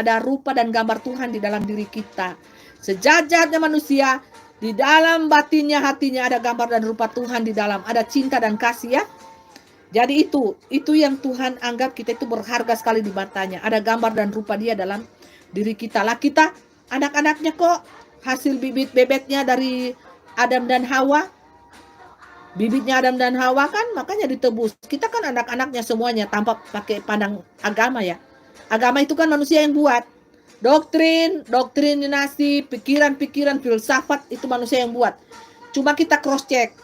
ada rupa dan gambar Tuhan di dalam diri kita. Sejajarnya manusia, di dalam batinnya, hatinya ada gambar dan rupa Tuhan di dalam. Ada cinta dan kasih ya. Jadi itu yang Tuhan anggap kita itu berharga sekali di matanya. Ada gambar dan rupa dia dalam diri kita. Lah kita anak-anaknya kok hasil bibit bebeknya dari Adam dan Hawa. Bibitnya Adam dan Hawa kan makanya ditebus. Kita kan anak-anaknya semuanya tanpa pakai pandang agama ya. Agama itu kan manusia yang buat. Doktrinasi, pikiran-pikiran, filsafat itu manusia yang buat. Cuma kita cross check.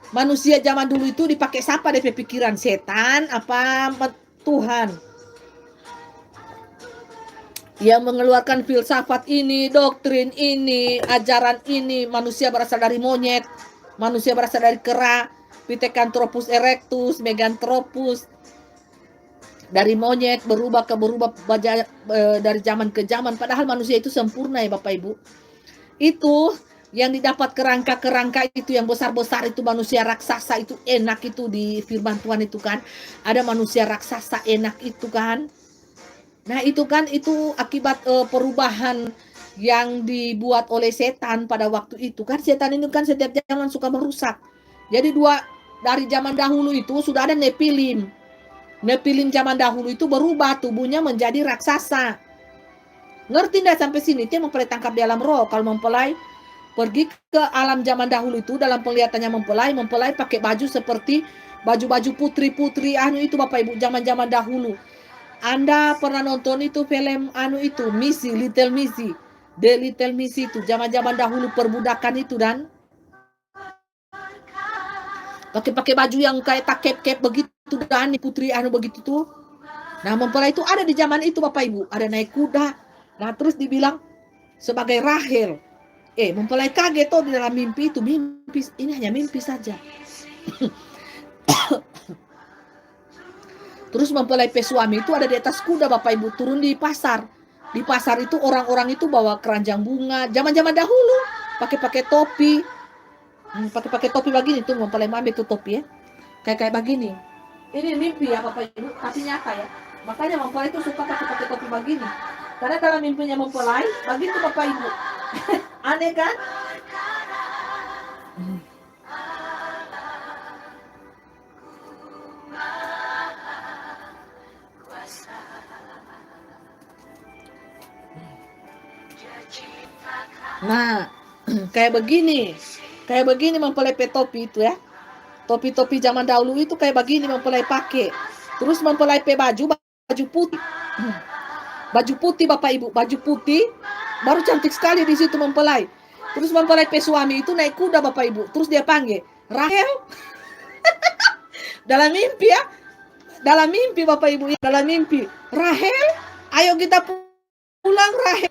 Manusia zaman dulu itu dipakai siapa deh pikiran? Setan apa Tuhan? Yang mengeluarkan filsafat ini, doktrin ini, ajaran ini, manusia berasal dari monyet. Manusia berasal dari kera, Pithecanthropus erectus, Meganthropus, dari monyet berubah dari zaman ke zaman. Padahal manusia itu sempurna ya Bapak Ibu. Itu yang didapat kerangka-kerangka itu yang besar-besar itu manusia raksasa itu enak itu di firman Tuhan itu kan. Ada manusia raksasa enak itu kan. Nah itu kan itu akibat perubahan yang dibuat oleh setan pada waktu itu kan. Setan ini kan setiap zaman suka merusak. Jadi dari zaman dahulu itu sudah ada Nephilim. Nephilim zaman dahulu itu berubah tubuhnya menjadi raksasa. Ngerti enggak sampai sini? Dia mempelai tangkap di alam roh. Kalau mempelai pergi ke alam zaman dahulu itu dalam penglihatannya mempelai pakai baju seperti baju-baju putri-putri itu Bapak Ibu zaman-zaman dahulu. Anda pernah nonton itu film itu Missy, Little Missy, The Little Missy itu zaman-zaman dahulu perbudakan itu dan pakai baju yang kayak takep-kep begitu dan putri begitu tuh. Nah mempelai itu ada di zaman itu Bapak Ibu, ada naik kuda. Nah terus dibilang sebagai Rahel. Mempelai kaget tuh di dalam mimpi itu, mimpi ini hanya mimpi saja. Terus mempelai pesuami itu ada di atas kuda Bapak Ibu, turun di pasar. Di pasar itu orang-orang itu bawa keranjang bunga, zaman-zaman dahulu, pakai topi. Pakai topi begini tuh mempelai mami itu topi ya. Kayak begini. Ini mimpi ya Bapak Ibu, tapi nyata ya. Makanya mempelai itu suka pakai topi begini. Karena dalam mimpinya mempelai, begitu Bapak Ibu. Aneh kan? Nah, kayak begini mempelai topi itu ya. Topi-topi zaman dahulu itu kayak begini mempelai pakai. Terus mempelai baju putih. Baju putih Bapak Ibu, baju putih. Baru cantik sekali di situ mempelai. Terus mempelai suami itu naik kuda Bapak Ibu. Terus dia panggil, Rahel. Dalam mimpi ya. Dalam mimpi Bapak Ibu, dalam mimpi. Rahel, ayo kita pulang Rahel.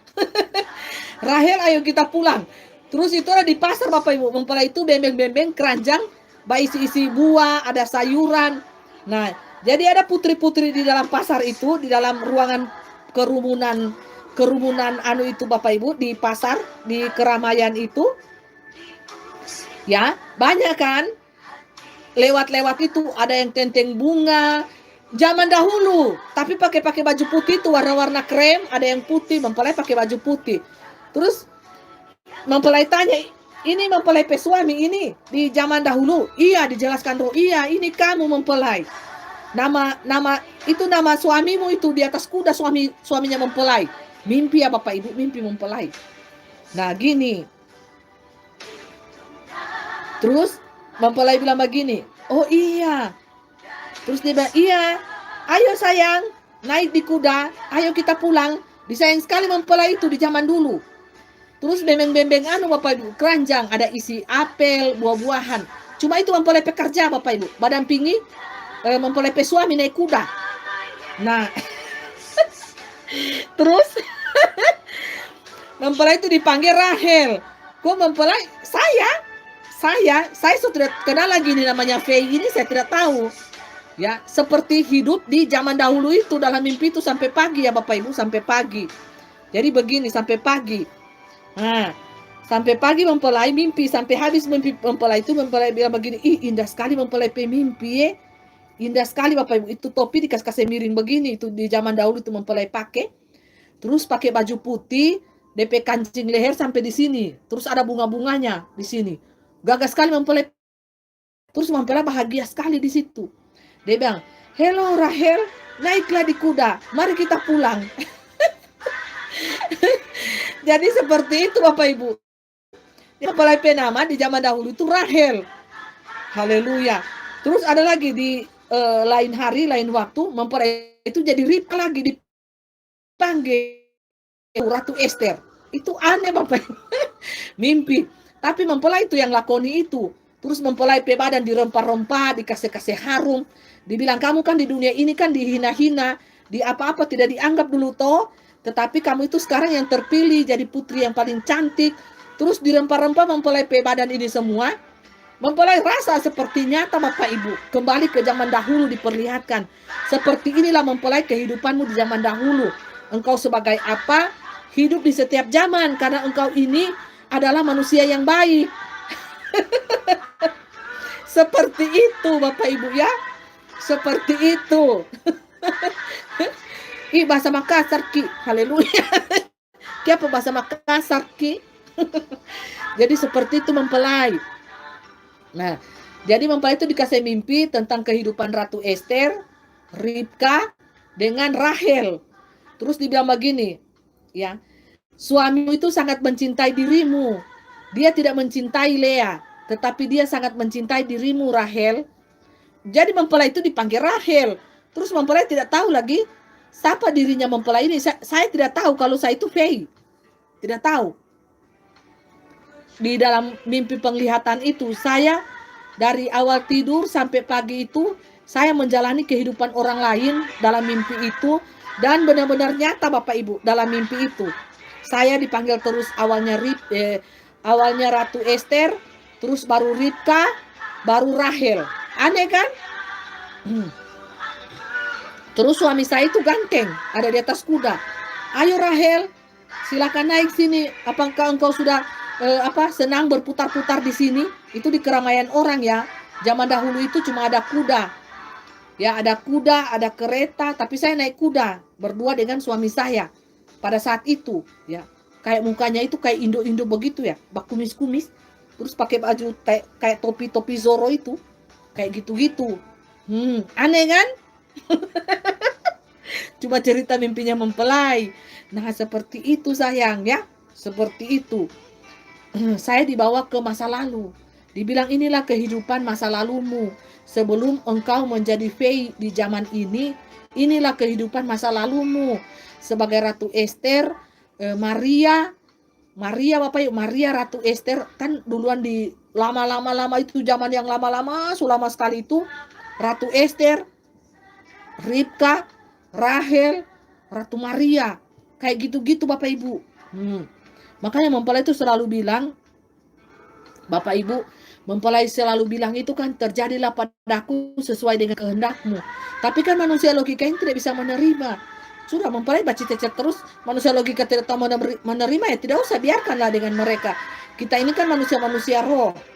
Rahel, ayo kita pulang. Terus itu ada di pasar Bapak Ibu. Mempelai itu bembeng-bembeng keranjang, isi buah, ada sayuran. Nah, jadi ada putri-putri di dalam pasar itu, di dalam ruangan kerumunan itu Bapak Ibu di pasar, di keramaian itu. Ya, banyak kan? Lewat-lewat itu ada yang tenteng bunga. Zaman dahulu, tapi pakai baju putih itu warna-warna krem, ada yang putih, mempelai pakai baju putih. Terus mempelai tanya, ini mempelai pesuami ini di zaman dahulu? Iya, dijelaskan roh. Iya, ini kamu mempelai. Nama suamimu itu di atas kuda, suaminya mempelai. Mimpi ya Bapak Ibu, mimpi mempelai. Nah, gini. Terus mempelai bilang begini, "Oh iya." Terus dia bilang, "Iya, ayo sayang, naik di kuda, ayo kita pulang." Disayang sekali mempelai itu di zaman dulu. Terus bembeng-bembeng Bapak Ibu, keranjang, ada isi apel, buah-buahan. Cuma itu mempelai pekerja Bapak Ibu, badan tinggi, mempelai pesuami naik kuda. Nah, terus mempelai itu dipanggil Rahel. Kok mempelai? Saya sudah kenal lagi ini namanya Fei ini, saya tidak tahu. Ya, seperti hidup di zaman dahulu itu dalam mimpi itu sampai pagi ya Bapak Ibu, sampai pagi. Jadi begini sampai pagi. Nah, sampai pagi mempelai mimpi, sampai habis mimpi mempelai itu mempelai bilang begini, "Ih, indah sekali mempelai mimpi ya." Indah sekali Bapak Ibu, itu topi dikasih miring begini itu di zaman dahulu itu mempelai pakai. Terus pakai baju putih, DP kancing leher sampai di sini. Terus ada bunga-bunganya di sini. Gagah sekali mempelai. Terus mempelai bahagia sekali di situ. Dia bilang, "Hello Rahel, naiklah di kuda. Mari kita pulang." Jadi seperti itu Bapak Ibu. Mempelai penama di zaman dahulu itu Rahel. Haleluya. Terus ada lagi di lain hari, lain waktu, mempelai itu jadi Ribka lagi dipanggil Ratu Esther. Itu aneh Bapak Ibu. Mimpi. Tapi mempelai itu yang lakoni itu. Terus mempelai pe badan dirempah-rempah, dikasih-kasih harum. Dibilang, kamu kan di dunia ini kan dihina-hina, di apa-apa tidak dianggap dulu toh. Tetapi kamu itu sekarang yang terpilih jadi putri yang paling cantik. Terus dirempah-rempah mempelai pe badan ini semua. Mempelai rasa seperti nyata Bapak Ibu. Kembali ke zaman dahulu diperlihatkan. Seperti inilah mempelai kehidupanmu di zaman dahulu. Engkau sebagai apa? Hidup di setiap zaman. Karena engkau ini adalah manusia yang baik. Seperti itu Bapak Ibu ya. Seperti itu. Ih, bahasa Makassar Ki. Haleluya. Ki apa bahasa Makassar Ki? Jadi seperti itu mempelai. Nah, jadi mempelai itu dikasih mimpi tentang kehidupan Ratu Esther, Ribka, dengan Rahel. Terus dibilang begini, ya, suamimu itu sangat mencintai dirimu. Dia tidak mencintai Lea, tetapi dia sangat mencintai dirimu, Rahel. Jadi mempelai itu dipanggil Rahel. Terus mempelai tidak tahu lagi siapa dirinya mempelai ini. Saya tidak tahu kalau saya itu Fei. Tidak tahu. Di dalam mimpi penglihatan itu, saya dari awal tidur sampai pagi itu, saya menjalani kehidupan orang lain dalam mimpi itu. Dan benar-benar nyata Bapak Ibu dalam mimpi itu. Saya dipanggil terus awalnya Ratu Esther, terus baru Ribka, baru Rahel. Aneh kan? Terus suami saya itu ganteng, ada di atas kuda. Ayo Rahel, silakan naik sini. Apakah engkau sudah senang berputar-putar di sini? Itu di keramaian orang ya. Zaman dahulu itu cuma ada kuda. Ya, ada kuda, ada kereta, tapi saya naik kuda berdua dengan suami saya. Pada saat itu, ya. Kayak mukanya itu kayak Indo-Indo begitu ya, bak kumis-kumis. Terus pakai baju kayak topi-topi Zoro itu. Kayak gitu-gitu. Aneh kan? Cuma cerita mimpinya mempelai. Nah, seperti itu sayang ya. Seperti itu. Saya dibawa ke masa lalu. Dibilang inilah kehidupan masa lalumu. Sebelum engkau menjadi Fei di zaman ini, inilah kehidupan masa lalumu. Sebagai Ratu Esther, Maria Bapak Ibu, Maria Ratu Esther kan duluan di lama itu zaman yang lama sekali itu. Ratu Esther, Ribka, Rahel, Ratu Maria. Kayak gitu-gitu Bapak Ibu. Makanya mempelai itu selalu bilang, Bapak Ibu, mempelai selalu bilang itu kan terjadilah padaku sesuai dengan kehendakmu. Tapi kan manusia logika ini tidak bisa menerima. Sudah mempelai baca-baca terus, manusia logika tidak tahu menerima ya tidak usah, biarkanlah dengan mereka. Kita ini kan manusia-manusia roh.